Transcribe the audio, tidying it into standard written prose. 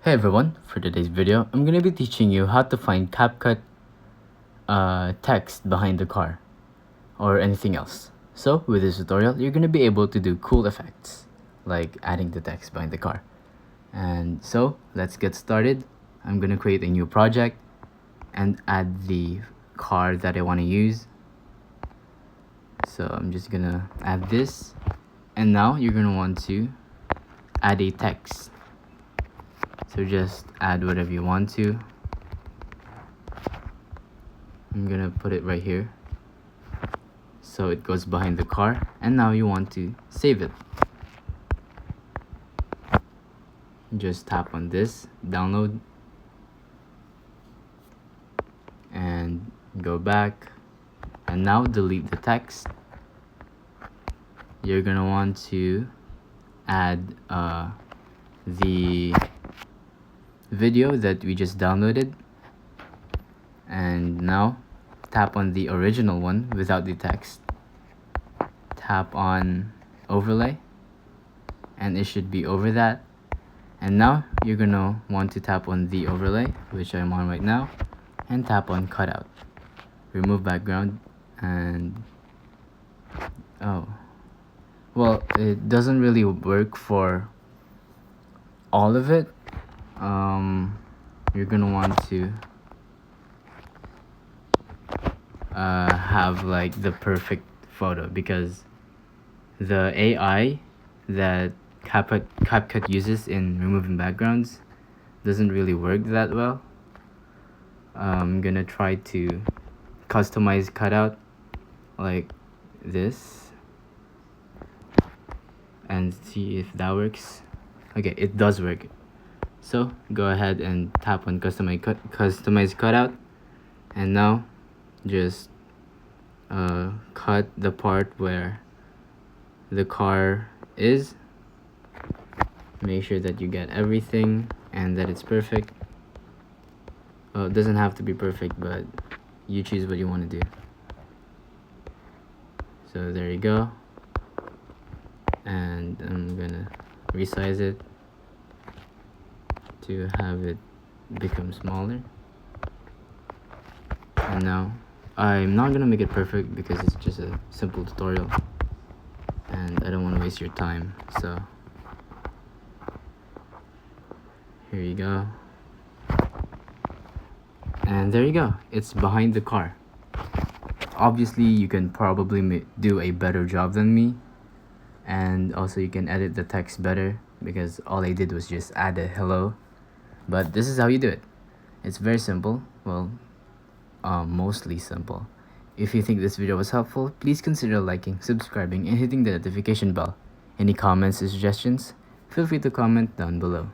Hey everyone, for today's video, I'm going to be teaching you how to find CapCut text behind the car or anything else. So with this tutorial, you're going to be able to do cool effects like adding the text behind the car. And so let's get started. I'm going to create a new project and add the car that I want to use. So I'm just going to add this, and now you're going to want to add a text. So just add whatever you want to. I'm gonna put it right here so it goes behind the car, and now you want to save it. Just tap on this, download, and go back, and now delete the text. You're gonna want to add the video that we just downloaded, and now tap on the original one without the text, tap on overlay, and it should be over that. And now you're gonna want to tap on the overlay, which I'm on right now, and tap on cutout, remove background. And oh well, it doesn't really work for all of it. You're gonna want to have like the perfect photo, because the AI that CapCut uses in removing backgrounds doesn't really work that well. I'm gonna try to customize cutout like this and see if that works. Okay, it does work. So go ahead and tap on customize cutout, and now just cut the part where the car is. Make sure that you get everything and that it's perfect. Well, it doesn't have to be perfect, but you choose what you want to do. So there you go, and I'm gonna resize it to have it become smaller. And now I'm not gonna make it perfect because it's just a simple tutorial and I don't want to waste your time. So here you go, and there you go, it's behind the car. Obviously you can probably do a better job than me, and also you can edit the text better, because all I did was just add a hello. But this is how you do it. It's very simple. Well, mostly simple. If you think this video was helpful, please consider liking, subscribing, and hitting the notification bell. Any comments or suggestions? Feel free to comment down below.